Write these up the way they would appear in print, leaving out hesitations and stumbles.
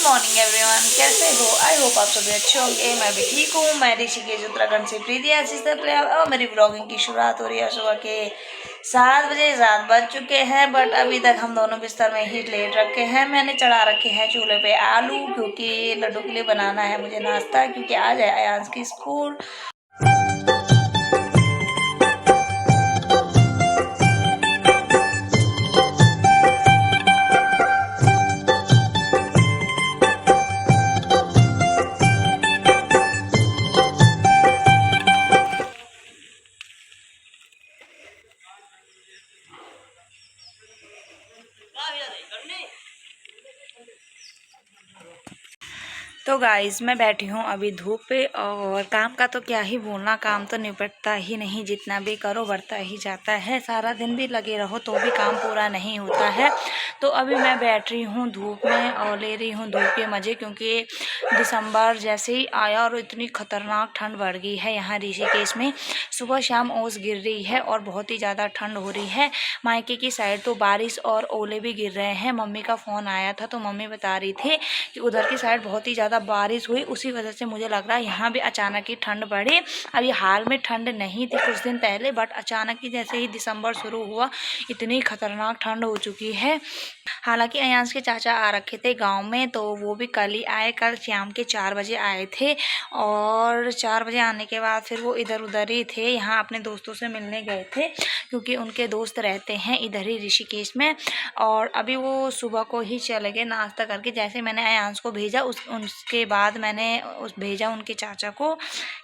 Morning everyone, कैसे हो? I hope आप सभी अच्छे होंगे। मैं भी ठीक हूँ। मैं ऋषिकेश उत्तराखंड से प्रीति आशीष और मेरी ब्लॉगिंग की शुरुआत हो रही है सुबह के 7 बजे। 7 बज चुके हैं, बट अभी तक हम दोनों बिस्तर में ही लेट रखे हैं। मैंने चढ़ा रखे हैं चूल्हे पे आलू, क्योंकि लड्डू के लिए बनाना है मुझे नाश्ता, क्योंकि आज है अयांश की स्कूल। तो गाइस, मैं बैठी हूँ अभी धूप पे, और काम का तो क्या ही बोलना, काम तो निपटता ही नहीं। जितना भी करो बढ़ता ही जाता है। सारा दिन भी लगे रहो तो भी काम पूरा नहीं होता है। तो अभी मैं बैठ रही हूँ धूप में और ले रही हूँ धूप के मज़े, क्योंकि दिसंबर जैसे ही आया और इतनी ख़तरनाक ठंड बढ़ गई है यहाँ ऋषिकेश में। सुबह शाम ओस गिर रही है और बहुत ही ज़्यादा ठंड हो रही है। मायके की साइड तो बारिश और ओले भी गिर रहे हैं। मम्मी का फ़ोन आया था तो मम्मी बता रही थी कि उधर की साइड बहुत ही ज़्यादा बारिश हुई, उसी वजह से मुझे लग रहा है यहाँ भी अचानक ही ठंड बढ़ी। अभी हाल में ठंड नहीं थी कुछ दिन पहले, बट अचानक ही जैसे ही दिसंबर शुरू हुआ इतनी खतरनाक ठंड हो चुकी है। हालांकि अयांश के चाचा आ रखे थे गांव में, तो वो भी कल ही आए। कल शाम के 4 बजे आए थे, और 4 बजे आने के बाद फिर वो इधर उधर ही थे। यहाँ अपने दोस्तों से मिलने गए थे, क्योंकि उनके दोस्त रहते हैं इधर ही ऋषिकेश में। और अभी वो सुबह को ही चले गए नाश्ता करके। जैसे मैंने अयांश को भेजा उसके बाद मैंने भेजा उनके चाचा को,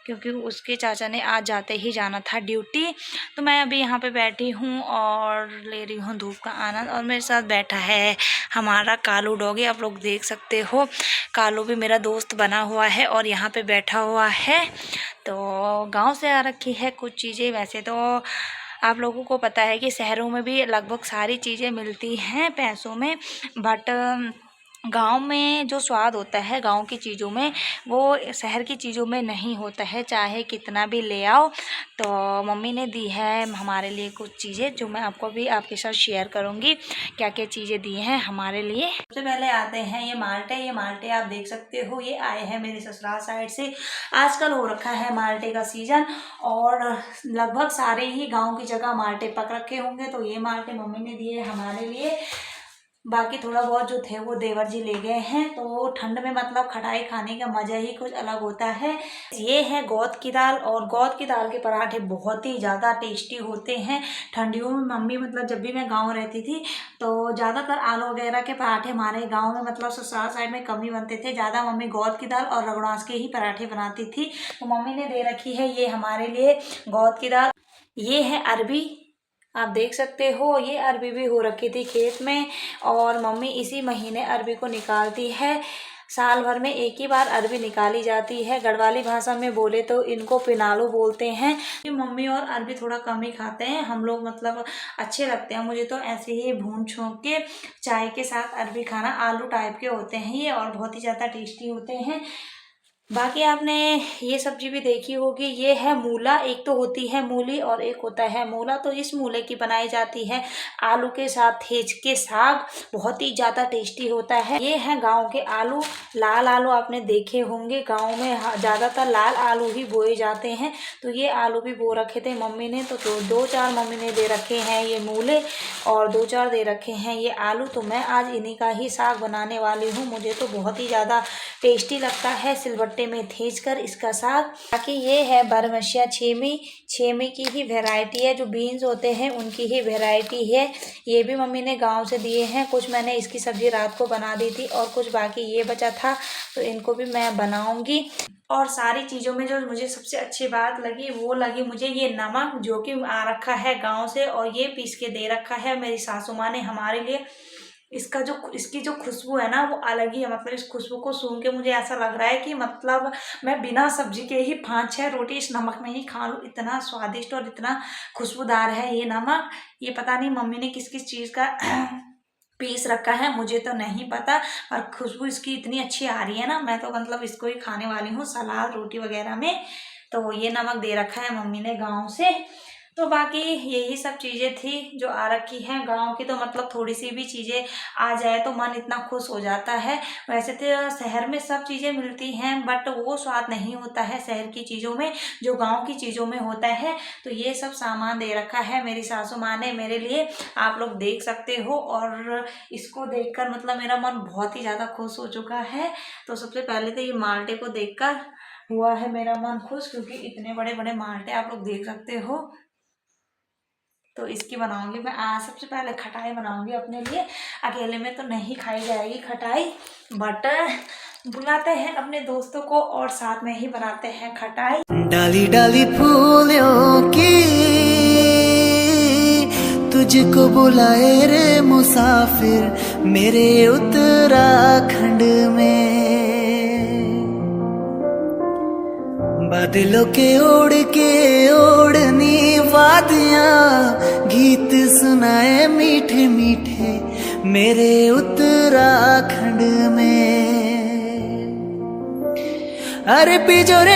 क्योंकि उसके चाचा ने आज जाते ही जाना था ड्यूटी। तो मैं अभी यहाँ पे बैठी हूँ और ले रही हूँ धूप का आनंद। और मेरे साथ बैठा है हमारा कालू डॉगी, आप लोग देख सकते हो। कालू भी मेरा दोस्त बना हुआ है और यहाँ पे बैठा हुआ है। तो गांव से आ रखी है कुछ चीज़ें। वैसे तो आप लोगों को पता है कि शहरों में भी लगभग सारी चीज़ें मिलती हैं पैसों में, बट गांव में जो स्वाद होता है गांव की चीज़ों में, वो शहर की चीज़ों में नहीं होता है, चाहे कितना भी ले आओ। तो मम्मी ने दी है हमारे लिए कुछ चीज़ें, जो मैं आपको भी आपके साथ शेयर करूंगी क्या क्या चीज़ें दी हैं हमारे लिए। सबसे पहले आते हैं ये माल्टे। ये माल्टे आप देख सकते हो, ये आए हैं मेरे ससुराल साइड से। आजकल हो रखा है माल्टे का सीजन, और लगभग सारे ही गाँव की जगह माल्टे पक रखे होंगे। तो ये माल्टे मम्मी ने दिए हमारे लिए। बाकी थोड़ा बहुत जो थे वो देवर जी ले गए हैं। तो ठंड में मतलब खटाई खाने का मज़ा ही कुछ अलग होता है। ये है गोद की दाल, और गोद की दाल के पराठे बहुत ही ज़्यादा टेस्टी होते हैं। ठंडियों में मम्मी मतलब जब भी मैं गांव रहती थी तो ज़्यादातर आलू वगैरह के पराठे हमारे गांव में मतलब ससुराल साइड में कम ही बनते थे। ज़्यादा मम्मी गोद की दाल और रगड़ास के ही पराठे बनाती थी। तो मम्मी ने दे रखी है ये हमारे लिए गोद की दाल। ये है अरबी, आप देख सकते हो। ये अरबी भी हो रखी थी खेत में, और मम्मी इसी महीने अरबी को निकालती है। साल भर में एक ही बार अरबी निकाली जाती है। गढ़वाली भाषा में बोले तो इनको पिनालू बोलते हैं। मम्मी और अरबी थोड़ा कम ही खाते हैं हम लोग, मतलब अच्छे लगते हैं मुझे तो ऐसे ही भून छोंक के चाय के साथ अरबी खाना। आलू टाइप के होते हैं ये, और बहुत ही ज़्यादा टेस्टी होते हैं। बाकी आपने ये सब्जी भी देखी होगी, ये है मूला। एक तो होती है मूली और एक होता है मूला। तो इस मूले की बनाई जाती है आलू के साथ हेज के साग, बहुत ही ज़्यादा टेस्टी होता है। ये है गांव के आलू, लाल आलू आपने देखे होंगे। गांव में ज़्यादातर लाल आलू ही बोए जाते हैं। तो ये आलू भी बो रखे थे मम्मी ने। तो 2-4 मम्मी ने दे रखे हैं ये मूले, और 2-4 दे रखे हैं ये आलू। तो मैं आज इन्हीं का ही साग बनाने वाली हूँ। मुझे तो बहुत ही ज़्यादा टेस्टी लगता है सिलबट्टे में थेज कर इसका साग। बाकी ये है बरमसिया छेमी। छेमी की ही वैरायटी है, जो बीन्स होते हैं उनकी ही वैरायटी है। ये भी मम्मी ने गांव से दिए हैं। कुछ मैंने इसकी सब्जी रात को बना दी थी, और कुछ बाकी ये बचा था, तो इनको भी मैं बनाऊंगी। और सारी चीज़ों में जो मुझे सबसे अच्छी बात लगी वो लगी मुझे ये नमक, जो कि आ रखा है गांव से, और ये पीस के दे रखा है मेरी सासू माँ ने हमारे लिए। इसकी जो खुशबू है ना वो अलग ही है। मतलब इस खुशबू को सूंघ के मुझे ऐसा लग रहा है कि मतलब मैं बिना सब्जी के ही 5-6 रोटी इस नमक में ही खा लूँ। इतना स्वादिष्ट और इतना खुशबूदार है ये नमक। ये पता नहीं मम्मी ने किस किस चीज़ का पीस रखा है, मुझे तो नहीं पता, और खुशबू इसकी इतनी अच्छी आ रही है ना, मैं तो मतलब इसको ही खाने वाली हूँ सलाद रोटी वगैरह में। तो ये नमक दे रखा है मम्मी ने गाँव से। तो बाकी यही सब चीज़ें थी जो आ रखी हैं। गांव की तो मतलब थोड़ी सी भी चीज़ें आ जाए तो मन इतना खुश हो जाता है। वैसे तो शहर में सब चीज़ें मिलती हैं बट वो स्वाद नहीं होता है शहर की चीज़ों में जो गांव की चीज़ों में होता है। तो ये सब सामान दे रखा है मेरी सासू माँ ने मेरे लिए, आप लोग देख सकते हो। और इसको देखकर मतलब मेरा मन बहुत ही ज़्यादा खुश हो चुका है। तो सबसे पहले तो ये माल्टे को देखकर हुआ है मेरा मन खुश, क्योंकि इतने बड़े बड़े माल्टे आप लोग देख सकते हो। तो इसकी बनाऊंगी मैं आज सबसे पहले खटाई बनाऊंगी अपने लिए। अकेले में तो नहीं खाई जाएगी खटाई, बट बुलाते हैं अपने दोस्तों को और साथ में ही बनाते हैं खटाई। डाली डाली फूलों की तुझको बुलाए रे मुसाफिर मेरे उत्तराखंड में। बादलों के ओढ़ के ओढ़नी वादियां गीत सुनाए मीठे मीठे मेरे उत्तराखंड में। अरे पिजोरे